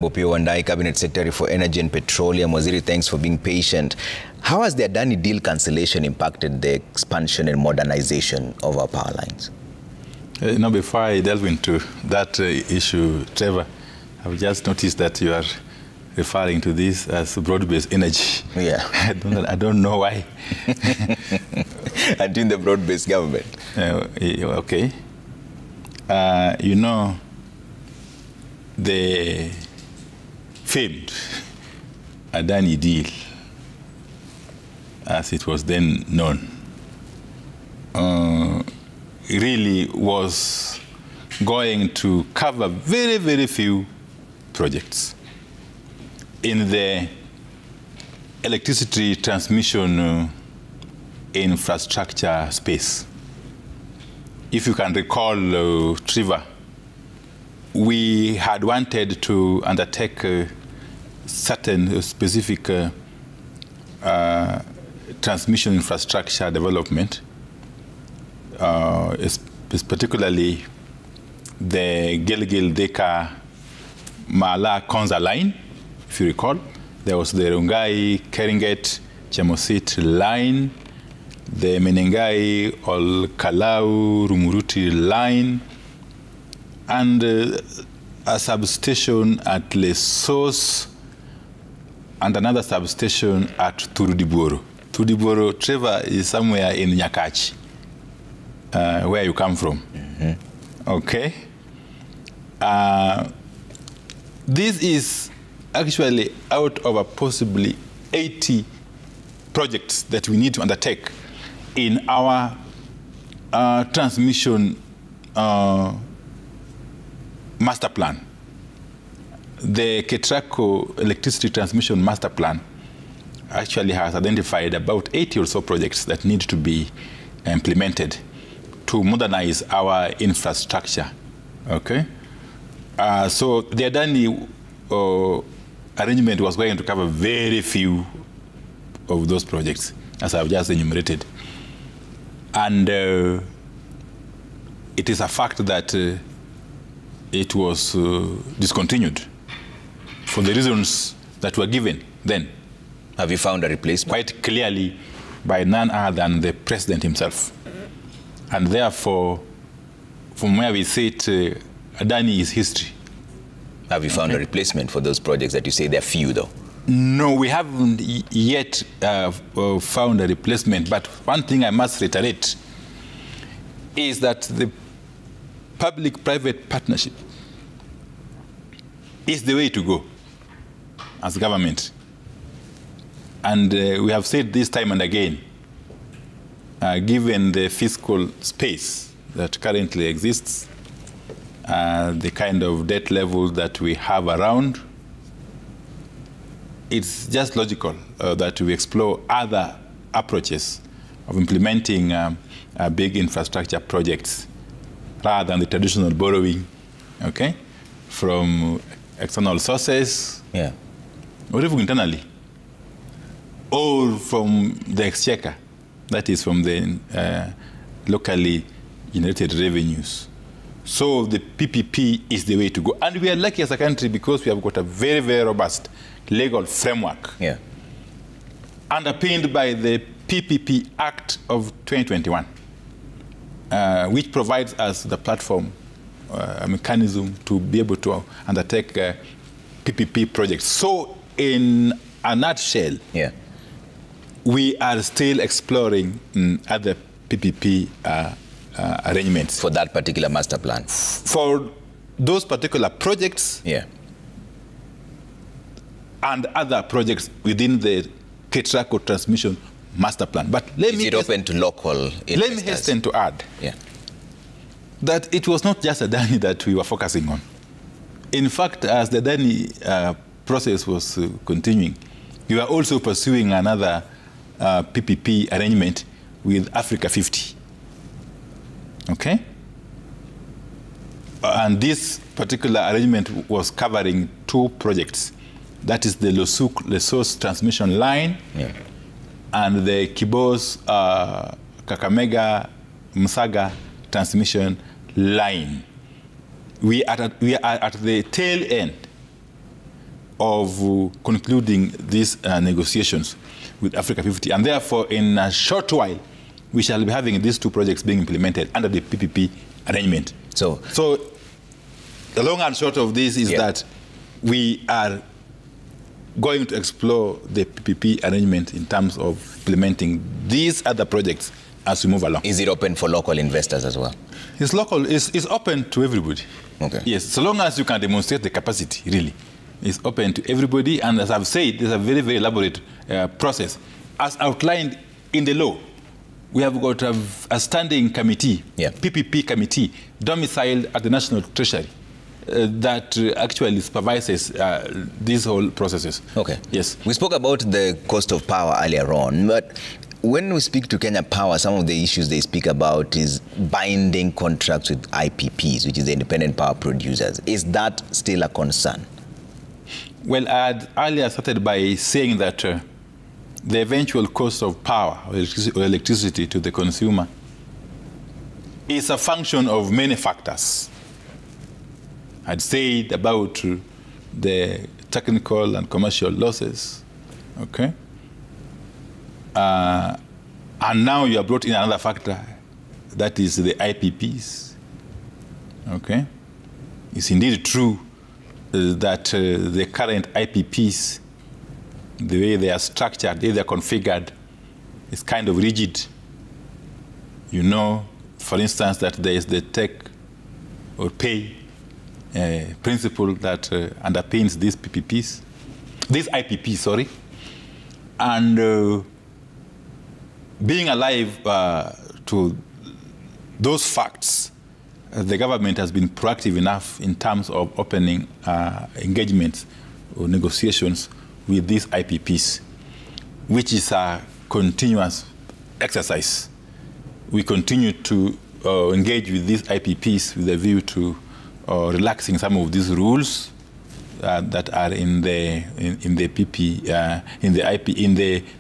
Opiyo, Wandayi, Cabinet Secretary for Energy and Petroleum. Waziri, thanks for being patient. How has the Adani deal cancellation impacted the expansion and modernization of our power lines? Before I delve into that issue, Trevor, I've just noticed that you are referring to this as broad-based energy. Yeah. I don't know why. And in the broad-based government. Okay. The famed Adani deal, as it was then known, really was going to cover very, very few projects in the electricity transmission infrastructure space. If you can recall, Trevor, we had wanted to undertake certain specific transmission infrastructure development, particularly the Gilgil-Deka Mala-Konza line, if you recall. There was the Rungai, Keringet, Chemosit line, the Menengai, Ol-Kalau, Rumuruti line, and a substation at Lesos, and another substation at Turudiboro. Turudiboro, Trevor, is somewhere in Nyakachi, where you come from. Mm-hmm. Okay. This is actually out of a possibly 80 projects that we need to undertake in our transmission master plan. The Ketraco Electricity Transmission Master Plan actually has identified about 80 or so projects that need to be implemented to modernize our infrastructure. Okay? So the Adani arrangement was going to cover very few of those projects, as I've just enumerated. And it is a fact that it was discontinued for the reasons that were given then. Have you found a replacement? Quite clearly by none other than the president himself. And therefore, from where we sit, Adani is history. Have you found a replacement for those projects that you say they're few, though? No, we haven't yet found a replacement. But one thing I must reiterate is that the public-private partnership is the way to go as government. And we have said this time and again, given the fiscal space that currently exists, the kind of debt level that we have around, it's just logical that we explore other approaches of implementing big infrastructure projects rather than the traditional borrowing, okay, from external sources, yeah, or even internally, or from the exchequer, that is from the locally generated revenues. So the PPP is the way to go. And we are lucky as a country because we have got a very, very robust legal framework, yeah, underpinned by the PPP Act of 2021. Which provides us the platform, a mechanism to be able to undertake PPP projects. So in a nutshell, yeah, we are still exploring other PPP arrangements. For that particular master plan? For those particular projects, yeah, and other projects within the Ketraco transmission master plan. But is it open to local investors? Let me hasten to add that it was not just Adani that we were focusing on. In fact, as the Adani process was continuing, we were also pursuing another PPP arrangement with Africa 50. Okay? And this particular arrangement was covering two projects. That is the Lesos transmission line, yeah, and the Kibos Kakamega Msaga transmission line. We are at the tail end of concluding these negotiations with Africa 50. And therefore, in a short while, we shall be having these two projects being implemented under the PPP arrangement. So the long and short of this is that we are going to explore the PPP arrangement in terms of implementing these other projects as we move along. Is it open for local investors as well? It's local. It's open to everybody. Okay. Yes, so long as you can demonstrate the capacity, really. It's open to everybody. And as I've said, there's a very, very elaborate process. As outlined in the law, we have got a standing committee, PPP committee, domiciled at the National Treasury that actually supervises these whole processes. Okay. Yes. We spoke about the cost of power earlier on, but when we speak to Kenya Power, some of the issues they speak about is binding contracts with IPPs, which is the independent power producers. Is that still a concern? Well, I had earlier started by saying that the eventual cost of power or electricity to the consumer is a function of many factors. I'd said about the technical and commercial losses, okay? And now you have brought in another factor, that is the IPPs, okay? It's indeed true that the current IPPs, the way they are structured, the way they are configured, is kind of rigid. You know, for instance, that there is the take or pay principle that underpins these PPPs, these IPPs, sorry. And being alive to those facts, the government has been proactive enough in terms of opening engagements or negotiations with these IPPs, which is a continuous exercise. We continue to engage with these IPPs with a view to relaxing some of these rules that are in the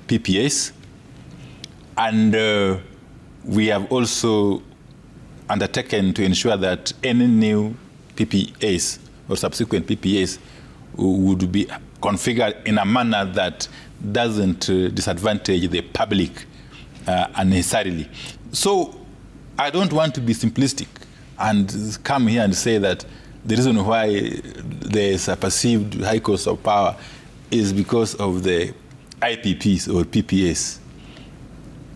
PPAs, and we have also undertaken to ensure that any new PPAs or subsequent PPAs would be configured in a manner that doesn't disadvantage the public unnecessarily. So I don't want to be simplistic and come here and say that the reason why there is a perceived high cost of power is because of the IPPs or PPAs.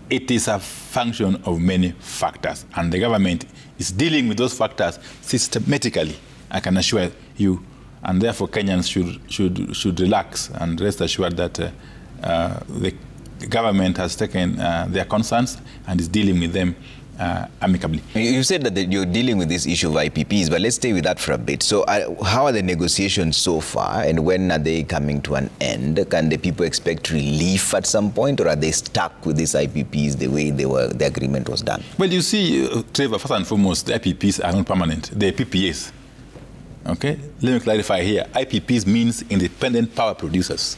It is a function of many factors, and the government is dealing with those factors systematically, I can assure you, and therefore Kenyans should relax and rest assured that the government has taken their concerns and is dealing with them amicably. You said that you're dealing with this issue of IPPs, but let's stay with that for a bit. So how are the negotiations so far, and when are they coming to an end? Can the people expect relief at some point, or are they stuck with these IPPs the way the agreement was done? Well, you see, Trevor, first and foremost, the IPPs are not permanent. They're PPAs. Okay? Let me clarify here. IPPs means independent power producers.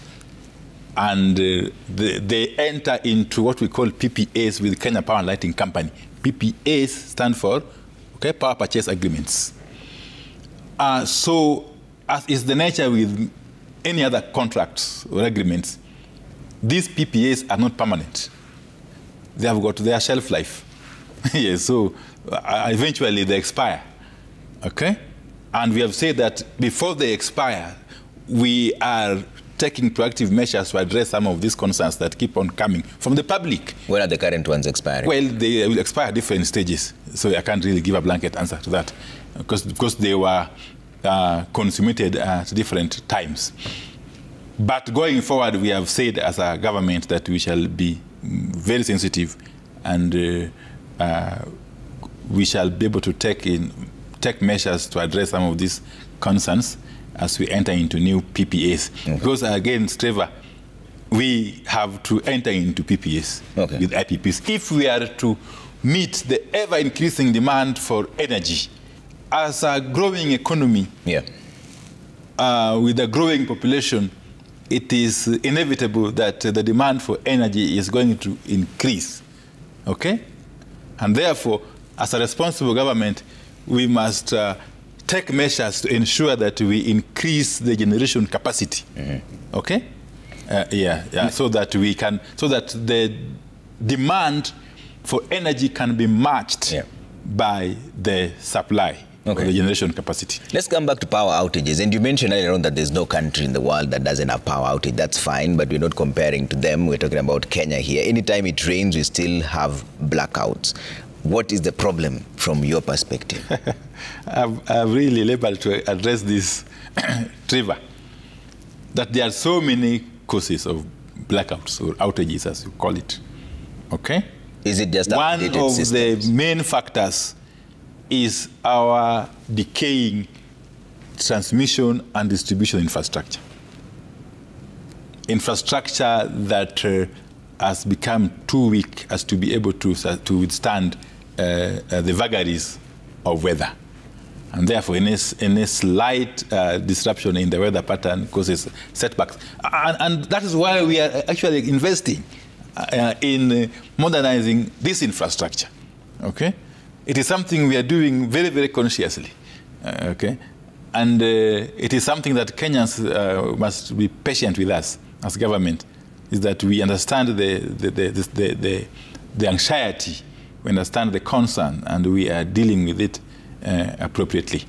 And they enter into what we call PPAs with Kenya Power and Lighting Company. PPAs stand for power purchase agreements. So, as is the nature with any other contracts or agreements, these PPAs are not permanent. They have got their shelf life. Yes, so eventually they expire. Okay? And we have said that before they expire, we are taking proactive measures to address some of these concerns that keep on coming from the public. When are the current ones expiring? Well, they will expire at different stages, so I can't really give a blanket answer to that because they were consummated at different times. But going forward, we have said as a government that we shall be very sensitive, and we shall be able to take measures to address some of these concerns as we enter into new PPAs. Okay. Because again, Trevor, we have to enter into PPAs with IPPs if we are to meet the ever-increasing demand for energy. As a growing economy, with a growing population, it is inevitable that the demand for energy is going to increase, okay? And therefore, as a responsible government, we must take measures to ensure that we increase the generation capacity. Okay? So that the demand for energy can be matched by the supply. Okay. The generation capacity. Let's come back to power outages. And you mentioned earlier on that there's no country in the world that doesn't have power outage. That's fine, but we're not comparing to them. We're talking about Kenya here. Anytime it rains, we still have blackouts. What is the problem from your perspective? I've really labored to address this, Trevor, that there are so many causes of blackouts or outages, as you call it. Okay? Is it just one of systems? The main factors is our decaying transmission and distribution infrastructure. Infrastructure that has become too weak as to be able to withstand the vagaries of weather. And therefore, in a slight disruption in the weather pattern causes setbacks. And that is why we are actually investing in modernizing this infrastructure. Okay? It is something we are doing very, very consciously, okay? And it is something that Kenyans must be patient with us as government, is that we understand the anxiety, we understand the concern, and we are dealing with it appropriately.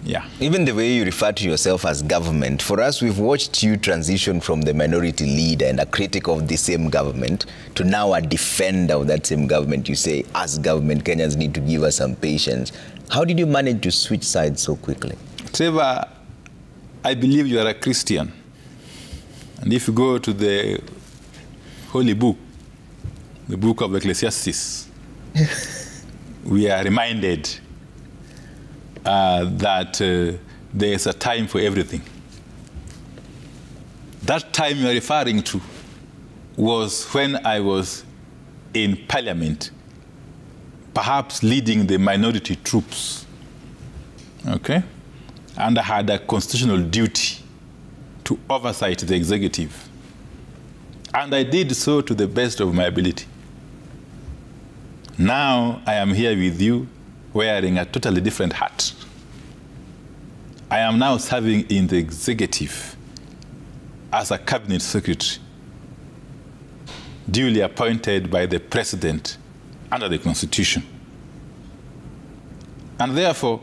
Yeah. Even the way you refer to yourself as government, for us, we've watched you transition from the minority leader and a critic of the same government to now a defender of that same government. You say, as government, Kenyans need to give us some patience. How did you manage to switch sides so quickly? Trevor, I believe you are a Christian. And if you go to the Holy Book, the book of Ecclesiastes, we are reminded that there is a time for everything. That time you are referring to was when I was in Parliament, perhaps leading the minority troops, okay? And I had a constitutional duty to oversight the executive. And I did so to the best of my ability. Now I am here with you wearing a totally different hat. I am now serving in the executive as a cabinet secretary, duly appointed by the president under the Constitution. And therefore,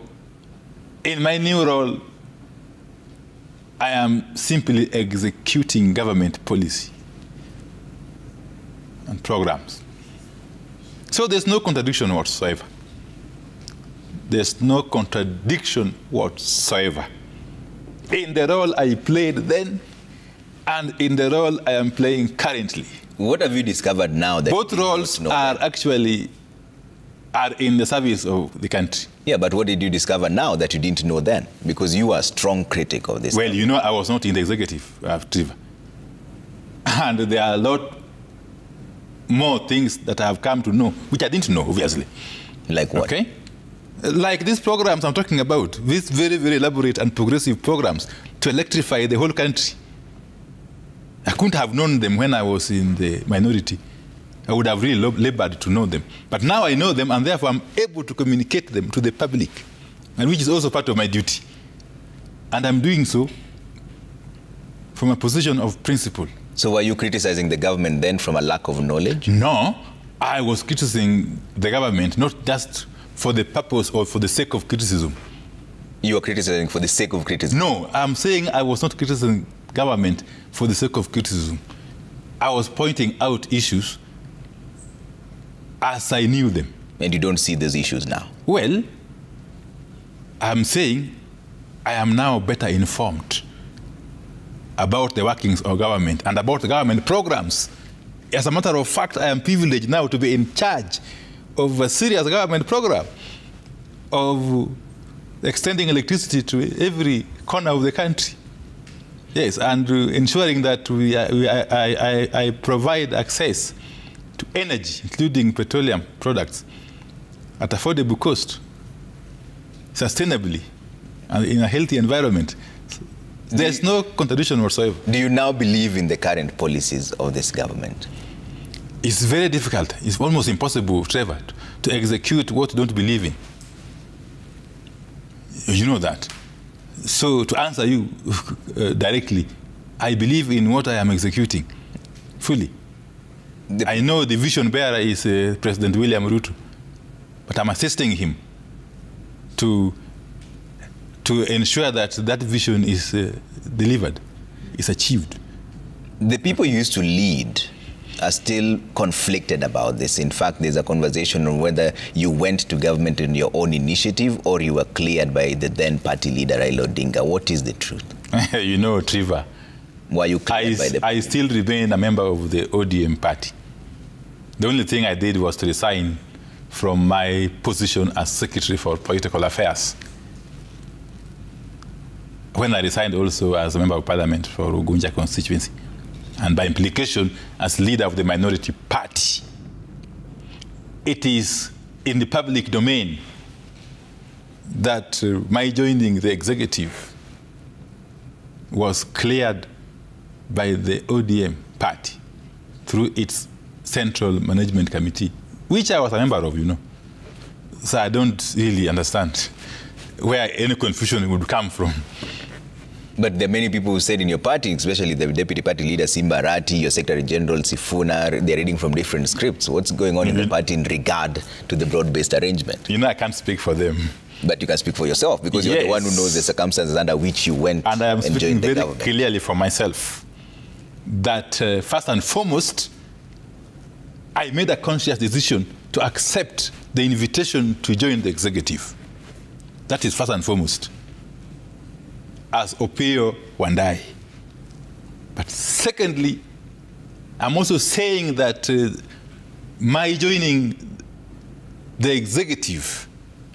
in my new role, I am simply executing government policy and programs. So there's no contradiction whatsoever. There's no contradiction whatsoever in the role I played then and in the role I am playing currently. What have you discovered now? That both roles are actually in the service of the country. Yeah, but what did you discover now that you didn't know then? Because you are a strong critic of this. Well, you know, I was not in the executive, Trevor. And there are a lot more things that I have come to know, which I didn't know, obviously. Like what? Okay? Like these programs I'm talking about, these very, very elaborate and progressive programs to electrify the whole country. I couldn't have known them when I was in the minority. I would have really labored to know them. But now I know them, and therefore I'm able to communicate them to the public, and which is also part of my duty. And I'm doing so from a position of principle. So were you criticizing the government then from a lack of knowledge? No, I was criticizing the government, not just for the purpose or for the sake of criticism. You were criticizing for the sake of criticism? No, I'm saying I was not criticizing government for the sake of criticism. I was pointing out issues as I knew them. And you don't see those issues now? Well, I'm saying I am now better informed about the workings of government and about the government programs. As a matter of fact, I am privileged now to be in charge of a serious government program of extending electricity to every corner of the country. Yes, and ensuring that I provide access to energy, including petroleum products, at affordable cost, sustainably, and in a healthy environment. There's no contradiction whatsoever. Do you now believe in the current policies of this government? It's very difficult. It's almost impossible, Trevor, to execute what you don't believe in. You know that. So to answer you directly, I believe in what I am executing fully. I know the vision bearer is President William Ruto, but I'm assisting him to ensure that that vision is delivered, is achieved. The people you used to lead are still conflicted about this. In fact, there's a conversation on whether you went to government in your own initiative or you were cleared by the then party leader, Raila Odinga. What is the truth? You know, Trevor, why you cleared by the I still remain a member of the ODM party. The only thing I did was to resign from my position as Secretary for Political Affairs. When I resigned also as a member of Parliament for Ugunja constituency, and by implication as leader of the minority party. It is in the public domain that my joining the executive was cleared by the ODM party through its Central Management Committee, which I was a member of, you know. So I don't really understand where any confusion would come from. But there are many people who said in your party, especially the deputy party leader, Simba Arati, your secretary general, Sifuna, they're reading from different scripts. What's going on in the party in regard to the broad-based arrangement? You know, I can't speak for them. But you can speak for yourself, because Yes. you're the one who knows the circumstances under which you went and I am speaking joined the very government. clearly for myself that first and foremost, I made a conscious decision to accept the invitation to join the executive. That is first and foremost, as Opiyo Wandayi. But secondly, I'm also saying that my joining the executive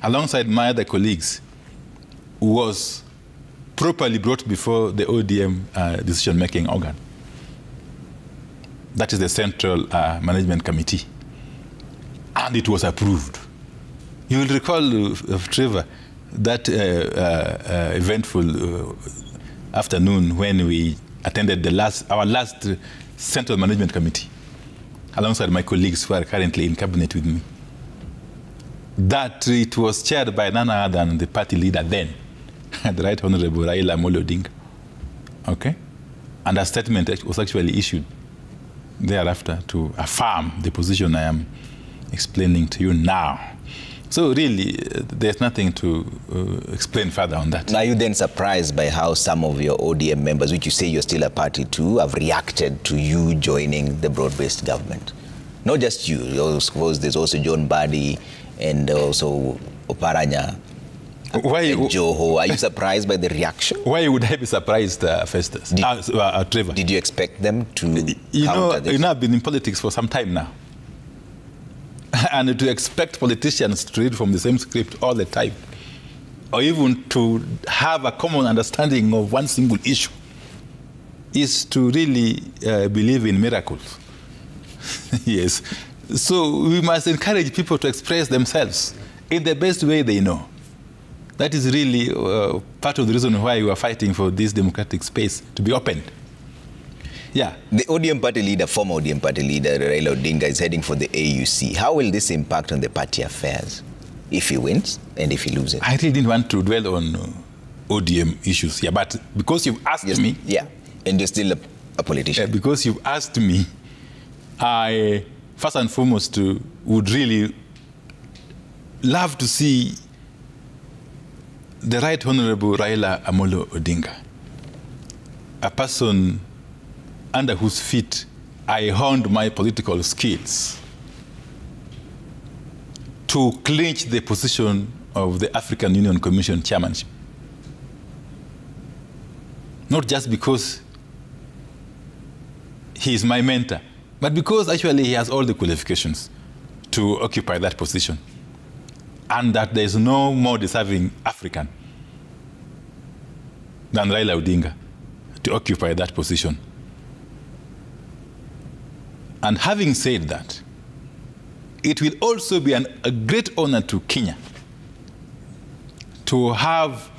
alongside my other colleagues was properly brought before the ODM decision-making organ. That is the Central Management Committee. And it was approved. You will recall, Trevor, that eventful afternoon when we attended our last Central Management Committee alongside my colleagues who are currently in cabinet with me. That it was chaired by none other than the party leader then, the Right Honorable Raila Odinga. Okay? And a statement was actually issued thereafter to affirm the position I am explaining to you now. So really, there's nothing to explain further on that. Are you then surprised by how some of your ODM members, which you say you're still a party to, have reacted to you joining the broad-based government? Not just you. I suppose there's also John Badi and also Oparanya and Joho. Are you surprised by the reaction? Why would I be surprised, Festus? Trevor? Did you expect them to counter this? You know, I've been in politics for some time now. And to expect politicians to read from the same script all the time, or even to have a common understanding of one single issue, is to really believe in miracles. Yes. So we must encourage people to express themselves in the best way they know. That is really part of the reason why we are fighting for this democratic space to be opened. Yeah. The ODM party leader, former ODM party leader, Raila Odinga, is heading for the AUC. How will this impact on the party affairs if he wins and if he loses? I really didn't want to dwell on ODM issues here, but because you've asked me... Yeah, and you're still a politician. Because you've asked me, I, first and foremost, would really love to see the Right Honorable Raila Amolo Odinga, a person under whose feet I honed my political skills, to clinch the position of the African Union Commission chairmanship. Not just because he is my mentor, but because actually he has all the qualifications to occupy that position, and that there is no more deserving African than Raila Odinga to occupy that position. And having said that, it will also be a great honor to Kenya to have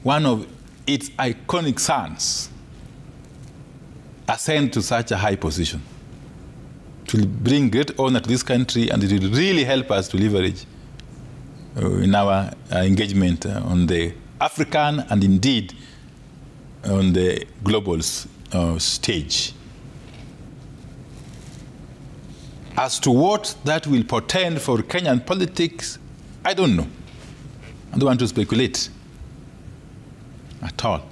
one of its iconic sons ascend to such a high position. It will bring great honor to this country, and it will really help us to leverage in our engagement on the African and indeed on the global stage. As to what that will portend for Kenyan politics, I don't know. I don't want to speculate at all.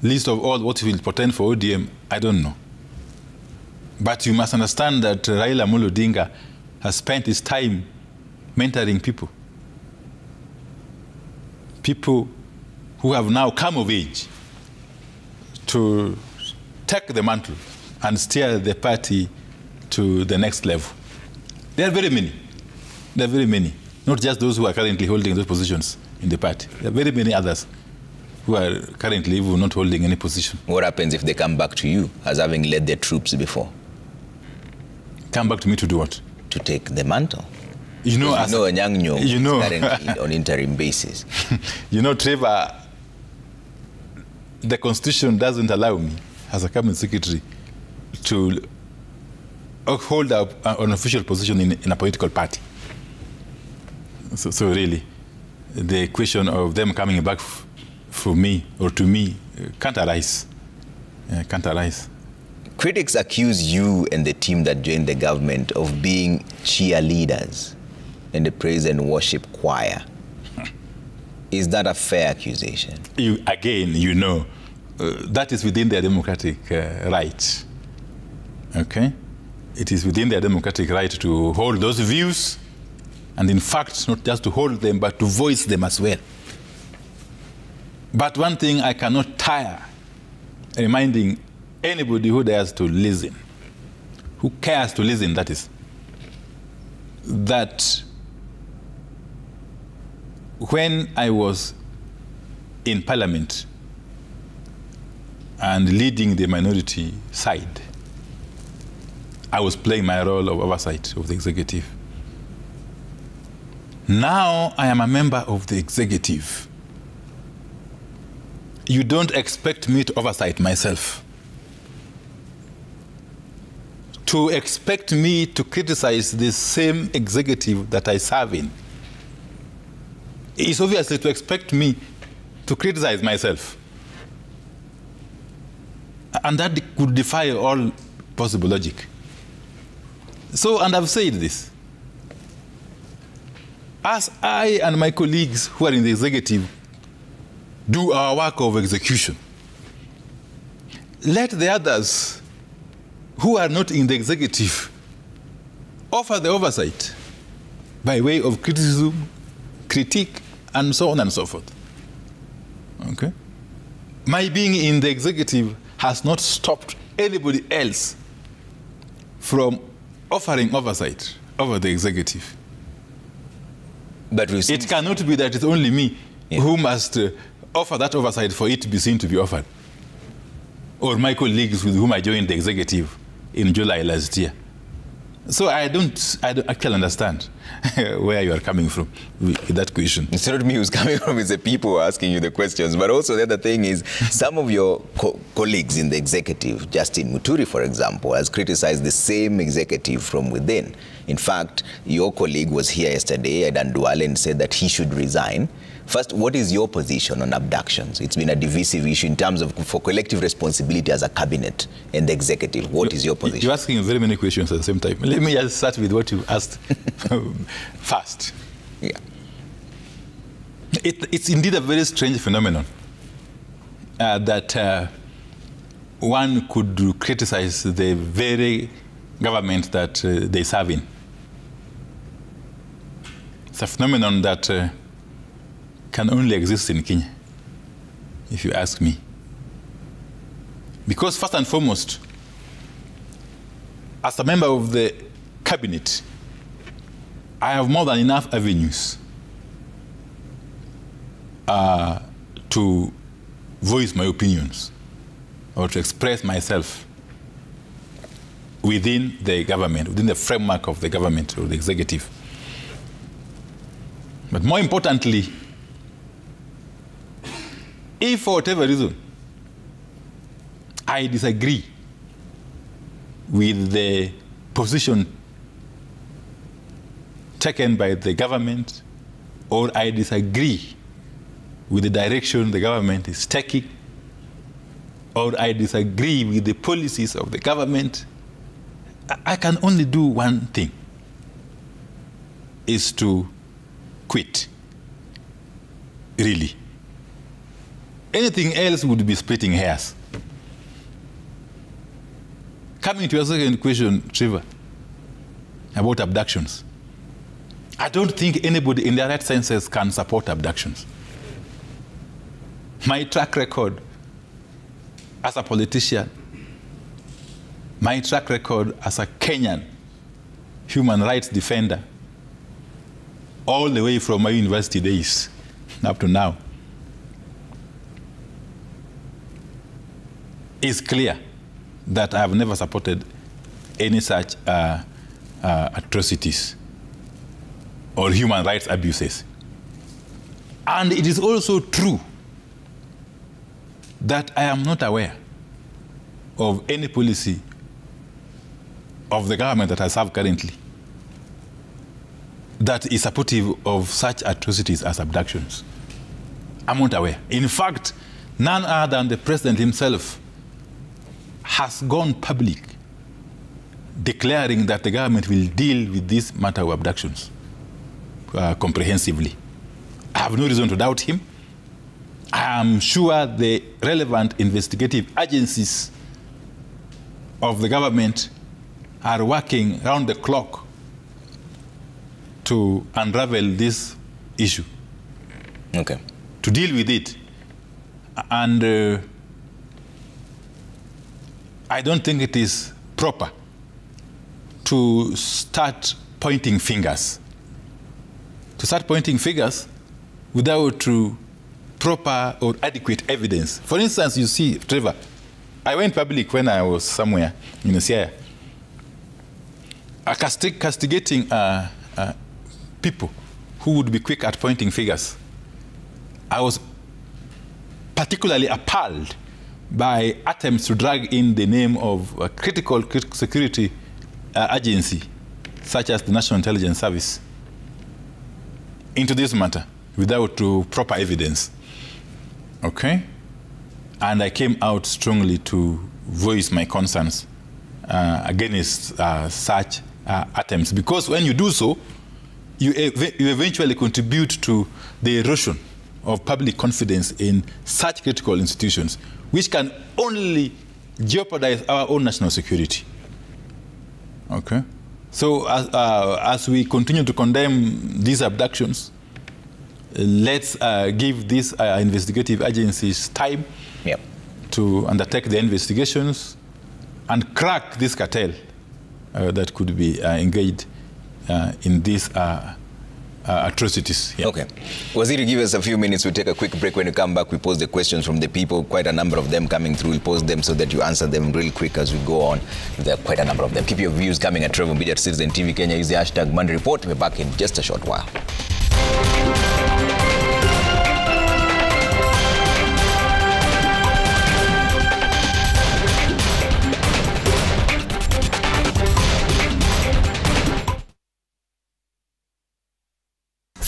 Least of all, what it will portend for ODM, I don't know. But you must understand that Raila Amolo Odinga has spent his time mentoring people. People who have now come of age to take the mantle and steer the party to the next level. There are very many. There are very many. Not just those who are currently holding those positions in the party. There are very many others who are currently not holding any position. What happens if they come back to you as having led their troops before? Come back to me to do what? To take the mantle. You know, Anyang' Nyong'o is currently on interim basis. You know, Trevor, the Constitution doesn't allow me, as a cabinet secretary, to hold an official position in a political party. So really, the question of them coming back for me or to me can't arise. Can't arise. Critics accuse you and the team that joined the government of being cheerleaders in the praise and worship choir. Is that a fair accusation? That is within their democratic right. Okay? It is within their democratic right to hold those views, and in fact, not just to hold them, but to voice them as well. But one thing I cannot tire reminding anybody who dares to listen, who cares to listen, that is, that when I was in Parliament and leading the minority side, I was playing my role of oversight of the executive. Now I am a member of the executive. You don't expect me to oversight myself. To expect me to criticize the same executive that I serve in is obviously to expect me to criticize myself. And that could defy all possible logic. So, and I've said this, as I and my colleagues who are in the executive do our work of execution, let the others who are not in the executive offer the oversight by way of criticism, critique, and so on and so forth. Okay? My being in the executive has not stopped anybody else from offering oversight over the executive. But it cannot be that it's only me who must offer that oversight for it to be seen to be offered, or my colleagues with whom I joined the executive in July last year. So I don't actually understand where you are coming from with that question. It's not me who's coming from, it's the people who are asking you the questions. But also the other thing is, some of your colleagues in the executive, Justin Muturi, for example, has criticized the same executive from within. In fact, your colleague was here yesterday, Adan Duale, and said that he should resign. First, what is your position on abductions? It's been a divisive issue in terms of for collective responsibility as a cabinet and the executive. What is your position? You're asking very many questions at the same time. Let me just start with what you asked first. Yeah. It's indeed a very strange phenomenon that one could criticize the very government that they serve in. It's a phenomenon that can only exist in Kenya, if you ask me. Because first and foremost, as a member of the cabinet, I have more than enough avenues to voice my opinions or to express myself within the government, within the framework of the government or the executive. But more importantly, if for whatever reason I disagree with the position taken by the government, or I disagree with the direction the government is taking, or I disagree with the policies of the government, I can only do one thing, is to quit, really. Anything else would be splitting hairs. Coming to your second question, Trevor, about abductions. I don't think anybody in their right senses can support abductions. My track record as a politician, my track record as a Kenyan human rights defender, all the way from my university days up to now, is clear that I have never supported any such atrocities or human rights abuses. And it is also true that I am not aware of any policy of the government that I serve currently that is supportive of such atrocities as abductions. I'm not aware. In fact, none other than the president himself has gone public declaring that the government will deal with this matter of abductions comprehensively. I have no reason to doubt him. I am sure the relevant investigative agencies of the government are working round the clock to unravel this issue. Okay. To deal with it. And I don't think it is proper to start pointing fingers. To start pointing fingers without proper or adequate evidence. For instance, you see, Trevor, I went public when I was somewhere in Asia, castigating people who would be quick at pointing fingers. I was particularly appalled by attempts to drag in the name of a critical security agency, such as the National Intelligence Service, into this matter without proper evidence. Okay? And I came out strongly to voice my concerns against such attempts. Because when you do so, you eventually contribute to the erosion of public confidence in such critical institutions, which can only jeopardize our own national security. Okay? So as we continue to condemn these abductions, let's give these investigative agencies time to undertake the investigations and crack this cartel that could be engaged in these atrocities. Yeah. Okay. Waziri, give us a few minutes. We'll take a quick break. When we come back, we pose the questions from the people. Quite a number of them coming through. We'll pose them so that you answer them real quick as we go on. There are quite a number of them. Keep your views coming at Trevor Mbidi at Citizen TV Kenya. Use the hashtag Monday Report. We're back in just a short while.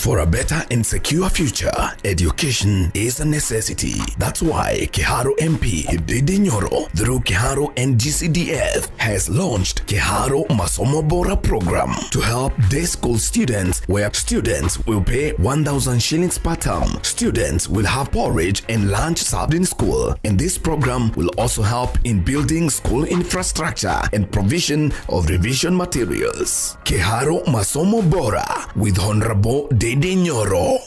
For a better and secure future, education is a necessity. That's why Kiharu MP Didi Nyoro, through Kiharu and GCDF, has launched Kiharu Masomo Bora program to help day school students, where students will pay 1,000 shillings per term. Students will have porridge and lunch served in school. And this program will also help in building school infrastructure and provision of revision materials. Kiharu Masomo Bora with Honorable Didi Nyoro.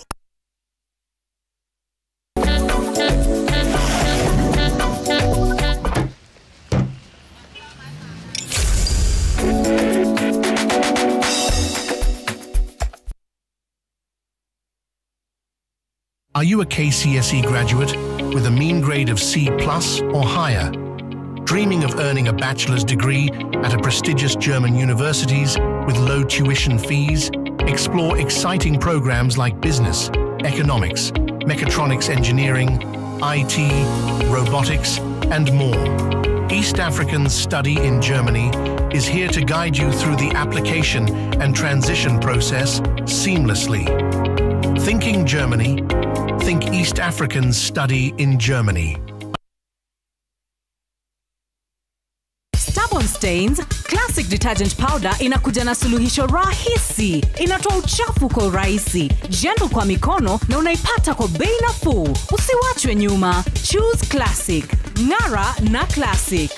Are you a KCSE graduate with a mean grade of C+ or higher? Dreaming of earning a bachelor's degree at a prestigious German universities with low tuition fees? Explore exciting programs like business, economics, mechatronics engineering, IT, robotics, and more. East Africans Study in Germany is here to guide you through the application and transition process seamlessly. Thinking Germany, think East Africans study in Germany? Stubborn stains, Classic Detergent Powder inakuja na suluhisho rahisi. Inatoa uchafu kwa urahisi, gentle kwa mikono na unaipata kwa bei nafuu. Usiwachwe nyuma. Choose Classic. Ng'ara na Classic.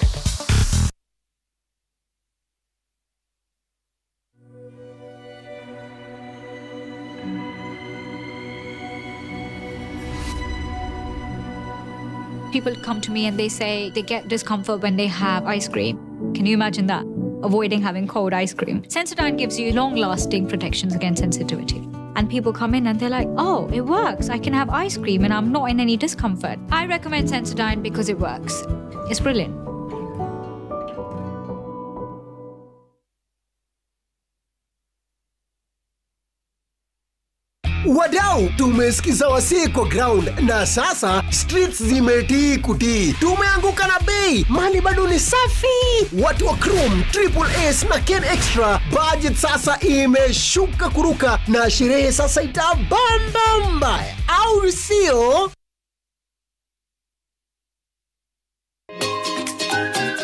People come to me and they say they get discomfort when they have ice cream. Can you imagine that? Avoiding having cold ice cream. Sensodyne gives you long-lasting protections against sensitivity. And people come in and they're like, oh, it works. I can have ice cream and I'm not in any discomfort. I recommend Sensodyne because it works. It's brilliant. Wadau, tumesikiza wasee kwa ground na sasa streets zimetii kutii. Tumeanguka na bei, mali bado ni safi. Watu wa Chrome, Triple S na Ken Extra, budget sasa imeshuka kuruka na sherehe sasa itabamba mbaya. Au sio?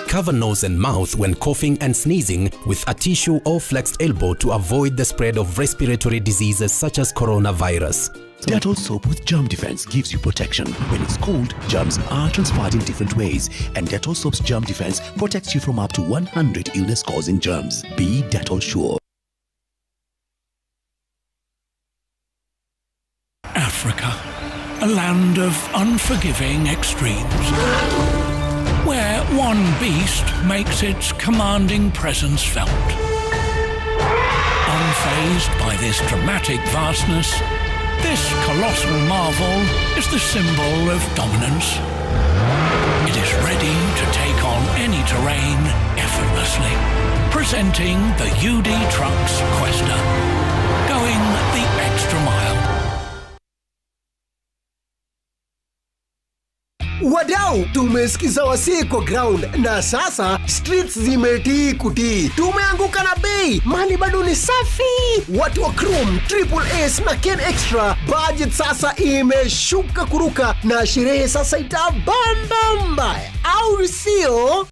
Cover nose and mouth when coughing and sneezing with a tissue or flexed elbow to avoid the spread of respiratory diseases such as coronavirus. Dettol soap with germ defense gives you protection. When it's cold, germs are transferred in different ways, and Dettol soap's germ defense protects you from up to 100 illness-causing germs. Be Dettol sure. Africa, a land of unforgiving extremes, where one beast makes its commanding presence felt. Unfazed by this dramatic vastness, this colossal marvel is the symbol of dominance. It is ready to take on any terrain effortlessly, presenting the UD Trucks Questa, going the extra mile. Wadau, tumesikiza wasee kwa ground na sasa streets zimetii kutii. Tumeanguka na bei, mali bado ni safi. Watu wa Chrome, Triple S na Ken Extra, budget sasa imeshuka kuruka na sherehe sasa itabamba mbaya. Au sio?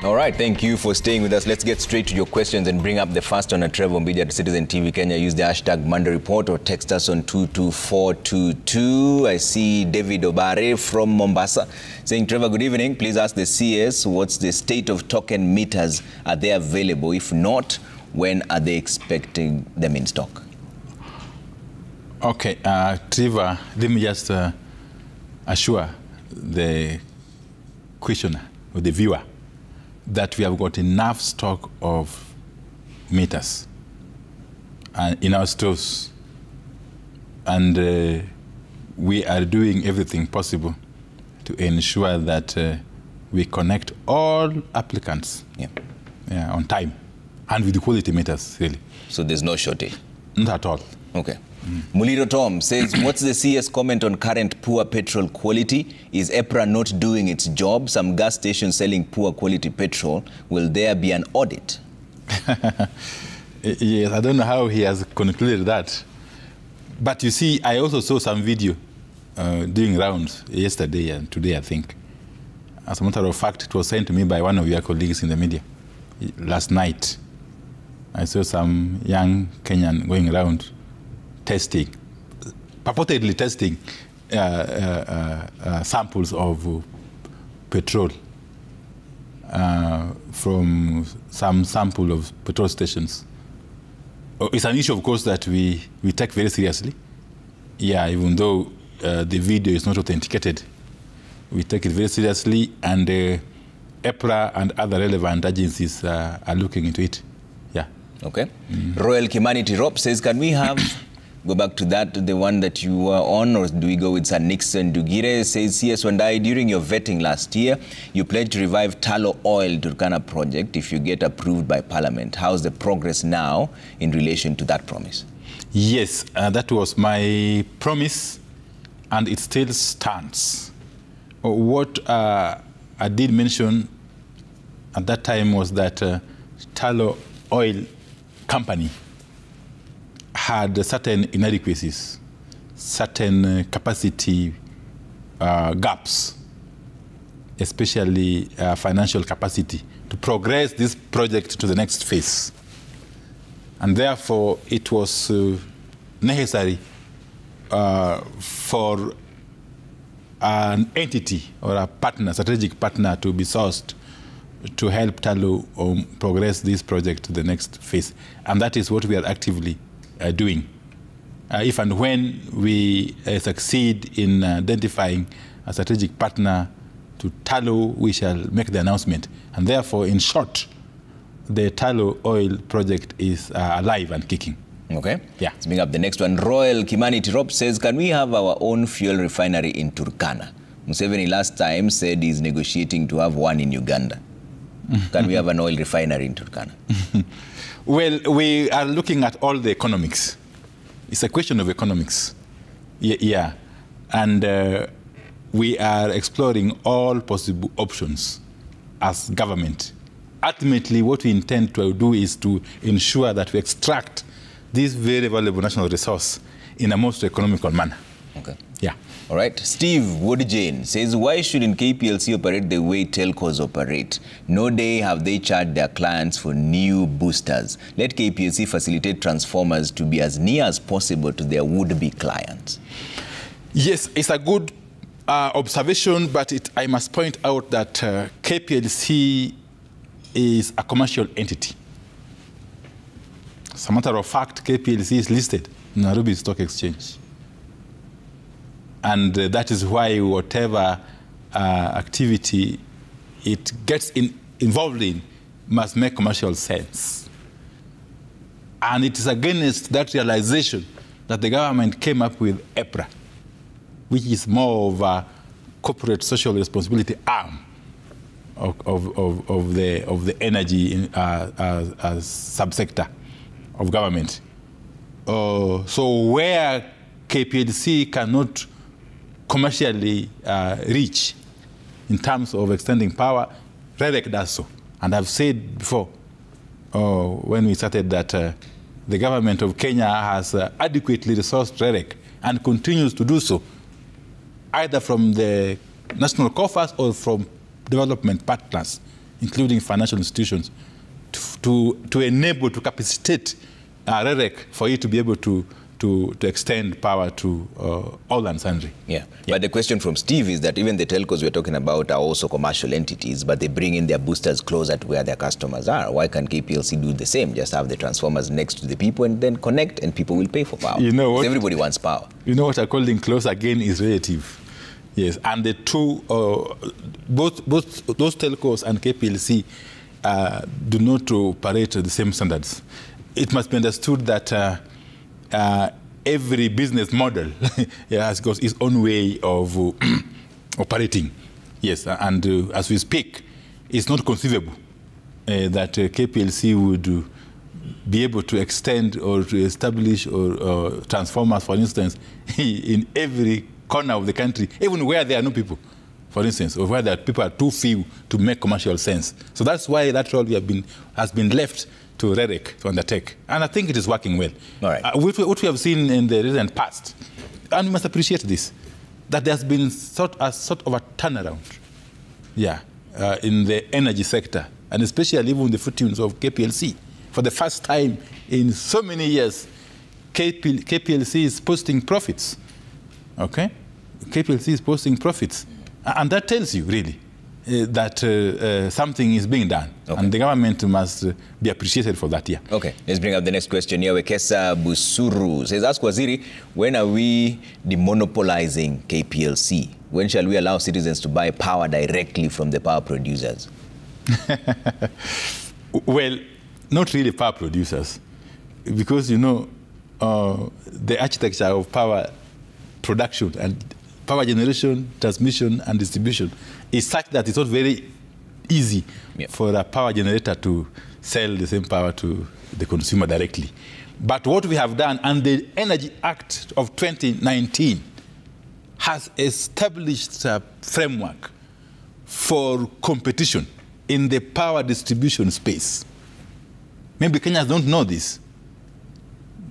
All right, thank you for staying with us. Let's get straight to your questions and bring up the first one at Trevor Media at Citizen TV Kenya. Use the hashtag Monday Report or text us on 22422. I see David Obare from Mombasa saying, Trevor, good evening. Please ask the CS what's the state of token meters. Are they available? If not, when are they expecting them in stock? Okay, Trevor, let me just assure the questioner or the viewer that we have got enough stock of meters in our stores, and we are doing everything possible to ensure that we connect all applicants on time and with the quality meters, really. So there's no shortage? Not at all. Okay. Muliro Tom says, what's the CS comment on current poor petrol quality? Is EPRA not doing its job? Some gas stations selling poor quality petrol. Will there be an audit? Yes, I don't know how he has concluded that. But you see, I also saw some video doing rounds yesterday and today, I think. As a matter of fact, it was sent to me by one of your colleagues in the media last night. I saw some young Kenyan going around testing, purportedly testing samples of petrol from some sample of petrol stations. It's an issue, of course, that we take very seriously. Yeah, even though the video is not authenticated, we take it very seriously, and EPRA and other relevant agencies are looking into it. Yeah. Okay. Royal Kimani Tirop says, can we have go back to that, the one that you were on, or do we go with Sir Nixon Dugire? Says, CS Wandayi, during your vetting last year, you pledged to revive tallow oil Turkana project if you get approved by Parliament. How's the progress now in relation to that promise? Yes, that was my promise, and it still stands. What I did mention at that time was that Tullow Oil Company had certain inadequacies, certain capacity gaps, especially financial capacity, to progress this project to the next phase. And therefore, it was necessary for an entity or a partner, strategic partner, to be sourced to help Tullow progress this project to the next phase. And that is what we are actively doing. If and when we succeed in identifying a strategic partner to Tullow, we shall make the announcement. And therefore, in short, the Tullow Oil project is alive and kicking. Okay. Yeah. Let's bring up the next one. Royal Kimani Tirop says, can we have our own fuel refinery in Turkana? Museveni last time said he's negotiating to have one in Uganda. Can we have an oil refinery in Turkana? Well, we are looking at all the economics. It's a question of economics. Yeah. And we are exploring all possible options as government. Ultimately, what we intend to do is to ensure that we extract this very valuable national resource in a most economical manner. Okay. Yeah. All right. Steve Woodjane says, why shouldn't KPLC operate the way telcos operate? No day have they charged their clients for new boosters. Let KPLC facilitate transformers to be as near as possible to their would-be clients. Yes, it's a good observation, but I must point out that KPLC is a commercial entity. As a matter of fact, KPLC is listed in Nairobi Stock Exchange. And that is why whatever activity it gets involved in must make commercial sense. And it is against that realization that the government came up with EPRA, which is more of a corporate social responsibility arm of the energy subsector of government. So where KPLC cannot commercially reach in terms of extending power, REREC does so. And I've said before, when we started, that the government of Kenya has adequately resourced REREC and continues to do so, either from the national coffers or from development partners, including financial institutions, to enable, to capacitate REREC for it to be able to extend power to all and sundry. Yeah. But the question from Steve is that even the telcos we're talking about are also commercial entities, but they bring in their boosters closer to where their customers are. Why can't KPLC do the same? Just have the transformers next to the people and then connect, and people will pay for power. You know what? Everybody wants power. You know what I call in close again is relative. Yes, and the two, both those telcos and KPLC do not operate at the same standards. It must be understood that every business model has got its own way of operating. Yes, and as we speak, it's not conceivable that KPLC would be able to extend or to establish or transformers, for instance, in every corner of the country, even where there are no people, for instance, or where people are too few to make commercial sense. So that's why that role has been left to REREC to undertake. And I think it is working well. All right. What we have seen in the recent past, and we must appreciate this, that there's been sort of a turnaround, in the energy sector, and especially even the footings of KPLC. For the first time in so many years, KPLC is posting profits. Okay? KPLC is posting profits. And that tells you, really, that something is being done. Okay. And the government must be appreciated for that, yeah. Okay, let's bring up the next question here. Wekesa Busuru says, ask Waziri, when are we demonopolizing KPLC? When shall we allow citizens to buy power directly from the power producers? Well, not really power producers, because, you know, the architecture of power production and power generation, transmission, and distribution is such that it's not very easy for a power generator to sell the same power to the consumer directly. But what we have done, and the Energy Act of 2019 has established a framework for competition in the power distribution space. Maybe Kenyans don't know this,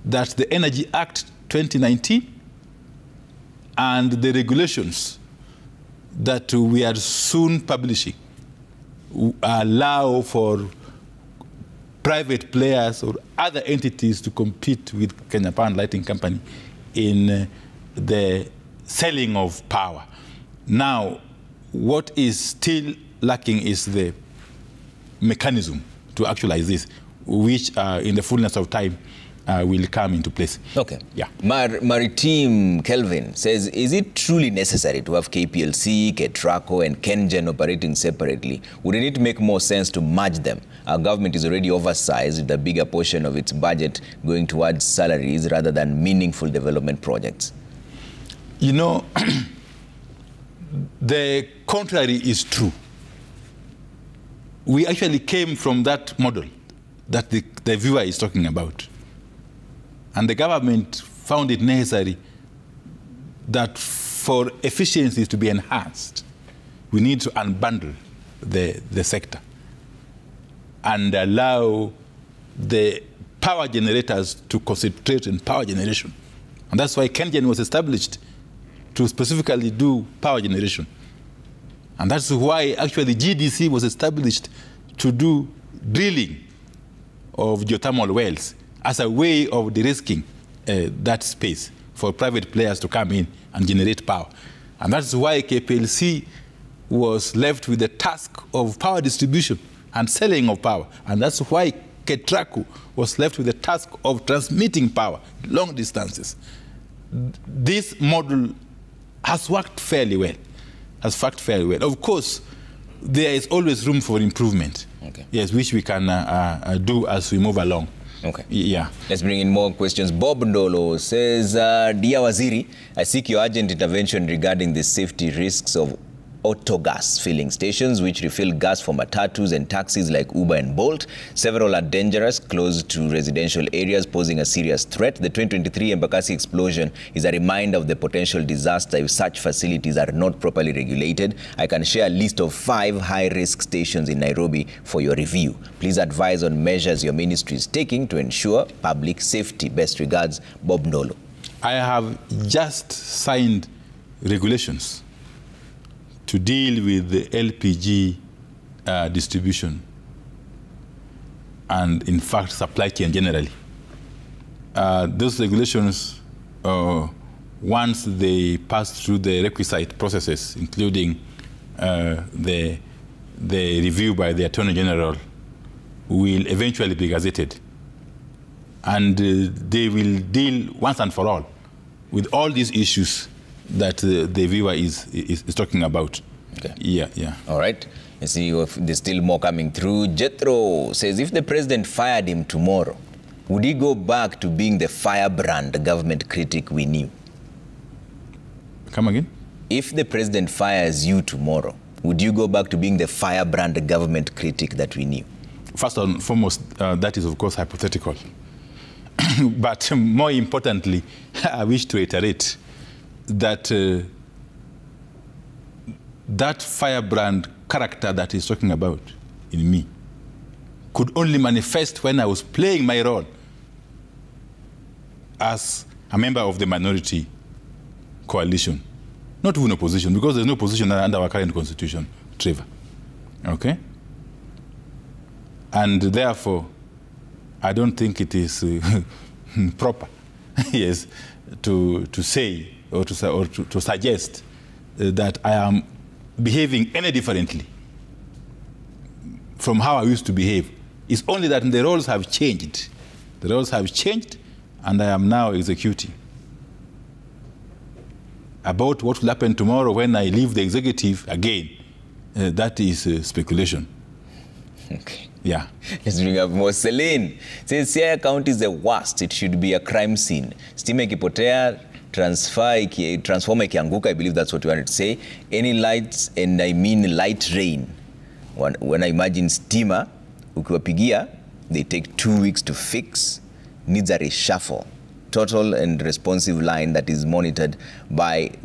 that the Energy Act 2019 and the regulations that we are soon publishing allow for private players or other entities to compete with Kenya Power and Lighting Company in the selling of power. Now, what is still lacking is the mechanism to actualize this, which in the fullness of time will come into place. Okay. Yeah. Maritime Kelvin says, is it truly necessary to have KPLC, KETRACO, and KenGen operating separately? Wouldn't it make more sense to merge them? Our government is already oversized with a bigger portion of its budget going towards salaries rather than meaningful development projects. You know, the contrary is true. We actually came from that model that the viewer is talking about. And the government found it necessary that for efficiencies to be enhanced, we need to unbundle the sector and allow the power generators to concentrate in power generation. And that's why KenGen was established, to specifically do power generation. And that's why actually GDC was established to do drilling of geothermal wells as a way of de-risking that space for private players to come in and generate power. And that's why KPLC was left with the task of power distribution and selling of power. And that's why KETRACO was left with the task of transmitting power long distances. This model has worked fairly well. Of course, there is always room for improvement. Okay. Yes, which we can do as we move along. Okay. Yeah. Let's bring in more questions. Bob Ndolo says, Dear Waziri, I seek your urgent intervention regarding the safety risks of autogas filling stations, which refill gas for matatus and taxis like Uber and Bolt. Several are dangerous, close to residential areas, posing a serious threat. The 2023 Embakasi explosion is a reminder of the potential disaster if such facilities are not properly regulated. I can share a list of 5 high-risk stations in Nairobi for your review. Please advise on measures your ministry is taking to ensure public safety. Best regards, Bob Ndolo. I have just signed regulations to deal with the LPG distribution and, in fact, supply chain generally. Those regulations, once they pass through the requisite processes, including the review by the Attorney General, will eventually be gazetted. And they will deal once and for all with all these issues that the viewer is talking about. Okay. Yeah. All right. You see, if there's still more coming through. Jethro says, if the president fired him tomorrow, would he go back to being the firebrand government critic we knew? Come again? If the president fires you tomorrow, would you go back to being the firebrand government critic that we knew? First and foremost, that is, of course, hypothetical. But more importantly, I wish to reiterate that that firebrand character that he's talking about in me could only manifest when I was playing my role as a member of the minority coalition, not even opposition, because there's no opposition under our current constitution, Trevor. Okay? And therefore, I don't think it is proper, yes, to say or to suggest that I am behaving any differently from how I used to behave. It's only that the roles have changed. The roles have changed, and I am now executing. About what will happen tomorrow when I leave the executive again, that is speculation. Okay. Yeah. Let's bring up more. Celine says, Siaya County is the worst. It should be a crime scene. Stima ikipotea, transformer ikianguka, I believe that's what you wanted to say. Any lights, and I mean light rain. When I imagine stima, ukiwapigia, they take 2 weeks to fix, needs a reshuffle. Total and responsive line that is monitored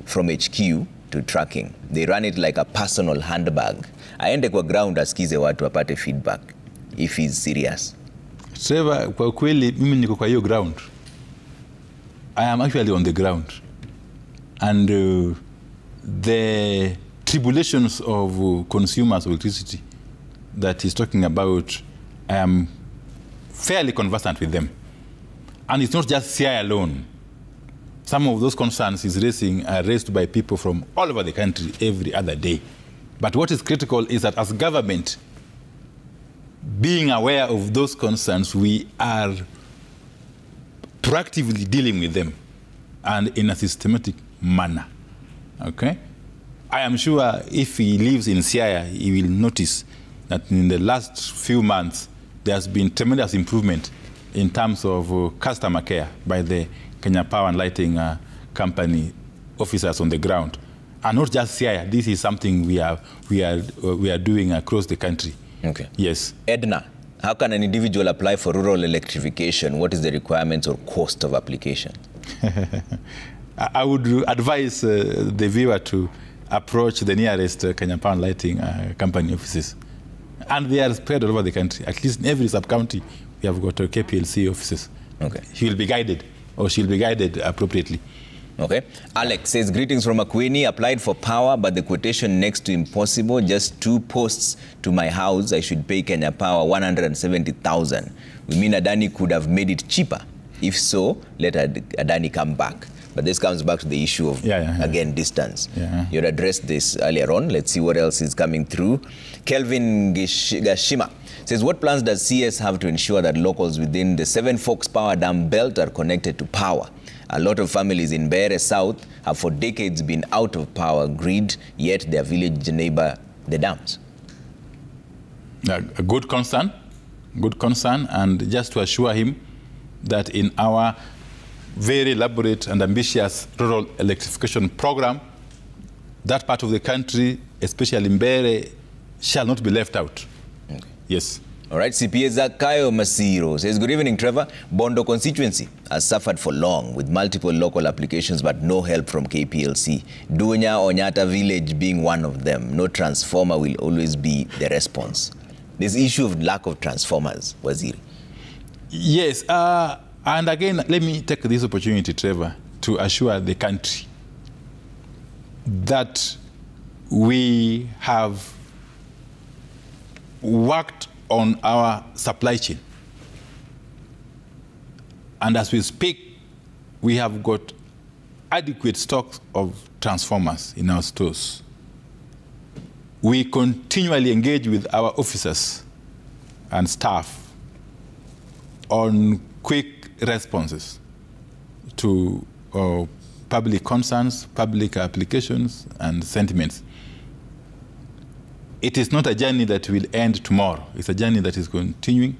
from HQ to tracking. They run it like a personal handbag. Aende kwa ground asikize watu apate feedback if he's serious. Trevor, kwa kweli mimi niko kwa hiyo ground. I am actually on the ground. And the tribulations of consumers of electricity that he's talking about, I am fairly conversant with them. And it's not just CI alone. Some of those concerns he's raising are raised by people from all over the country every other day. But what is critical is that as government, being aware of those concerns, we are proactively dealing with them and in a systematic manner. Okay? I am sure if he lives in Siaya, he will notice that in the last few months, there has been tremendous improvement in terms of customer care by the Kenya Power and Lighting Company officers on the ground. And not just Siaya, this is something we are doing across the country. Okay. Yes. Edna, how can an individual apply for rural electrification? What is the requirements or cost of application? I would advise the viewer to approach the nearest Kenya Power and Lighting Company offices. And they are spread all over the country. At least in every sub-county, we have got KPLC offices. Okay. He will be guided, or she will be guided appropriately. Okay. Alex says, greetings from Makueni. Applied for power, but the quotation next to impossible. Just 2 posts to my house. I should pay Kenya Power 170,000. We mean Adani could have made it cheaper. If so, let Adani come back. But this comes back to the issue of, again, distance. Yeah. You had addressed this earlier on. Let's see what else is coming through. Kelvin Gashima says, what plans does CS have to ensure that locals within the 7 Forks Power Dam belt are connected to power? A lot of families in Bere South have for decades been out of power grid, yet their village neighbor the dams. A good concern, and just to assure him that in our very elaborate and ambitious rural electrification program, that part of the country, especially Mbere, shall not be left out. Okay. Yes. All right, CPA Zakayo Masiro says, good evening, Trevor. Bondo constituency has suffered for long with multiple local applications but no help from KPLC. Dunya Onyata village being one of them. No transformer will always be the response. This issue of lack of transformers, Waziri. Yes, and again, let me take this opportunity, Trevor, to assure the country that we have worked on our supply chain. And as we speak, we have got adequate stocks of transformers in our stores. We continually engage with our officers and staff on quick responses to public concerns, public applications, and sentiments. It is not a journey that will end tomorrow. It's a journey that is continuing,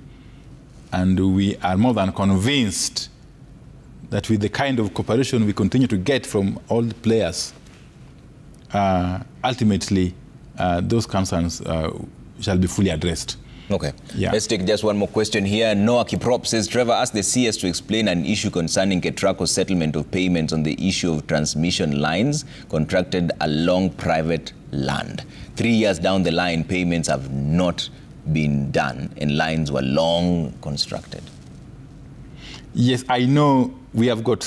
and we are more than convinced that with the kind of cooperation we continue to get from all the players, ultimately those concerns shall be fully addressed. Okay. Yeah. Let's take just one more question here. Noah Kiprop says, Trevor asked the CS to explain an issue concerning Ketraco's settlement of payments on the issue of transmission lines contracted along private land. 3 years down the line, payments have not been done and lines were long constructed. Yes, I know we have got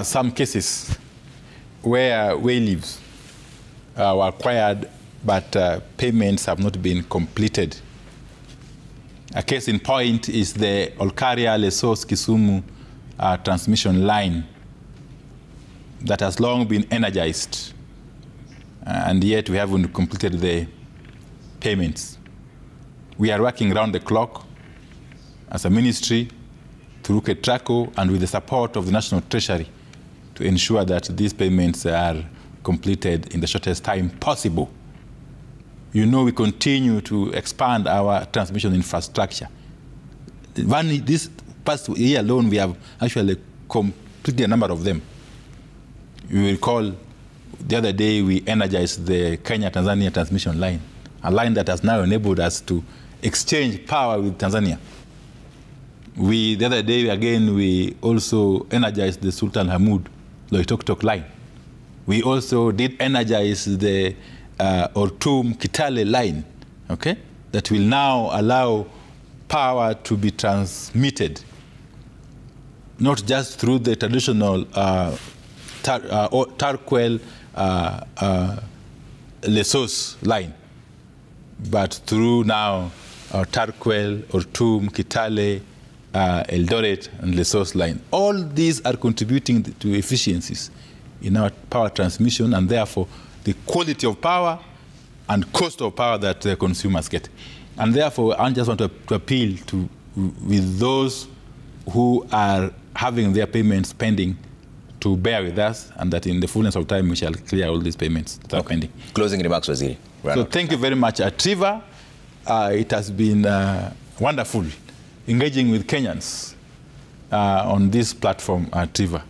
some cases where way leaves were acquired, but payments have not been completed. A case in point is the Olkaria Lesos Kisumu transmission line that has long been energized, and yet we haven't completed the payments. We are working around the clock as a ministry through Ketraco and with the support of the National Treasury to ensure that these payments are completed in the shortest time possible. You know, we continue to expand our transmission infrastructure. This past year alone, we have actually completed a number of them. You will recall the other day we energized the Kenya-Tanzania transmission line, a line that has now enabled us to exchange power with Tanzania. The other day, again, we also energized the Sultan Hamoud Loitoktok line. We also did energize the Ortum-Kitale line, okay, that will now allow power to be transmitted, not just through the traditional Tarkwel Lesos line, but through now Tarkwel, Ortum, Kitale, Eldoret, and Lesos line. All these are contributing to efficiencies in our power transmission, and therefore the quality of power and cost of power that the consumers get. And therefore, I just want to appeal to with those who are having their payments pending to bear with us, and that in the fullness of time we shall clear all these payments that are pending. Closing remarks, Waziri. So thank you very much, Triva. It has been wonderful engaging with Kenyans on this platform, Triva.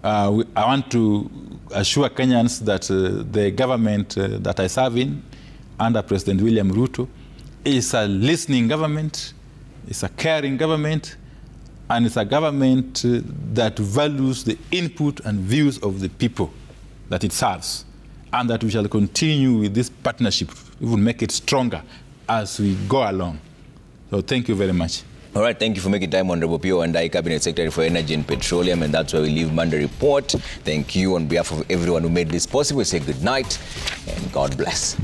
I want to assure Kenyans that the government that I serve in, under President William Ruto, is a listening government, it's a caring government, and it's a government that values the input and views of the people that it serves, and that we shall continue with this partnership. We will make it stronger as we go along. So thank you very much. All right, thank you for making time, Honorable Opiyo, Wandayi, Cabinet Secretary for Energy and Petroleum, and that's where we leave Monday Report. Thank you on behalf of everyone who made this possible. We say good night and God bless.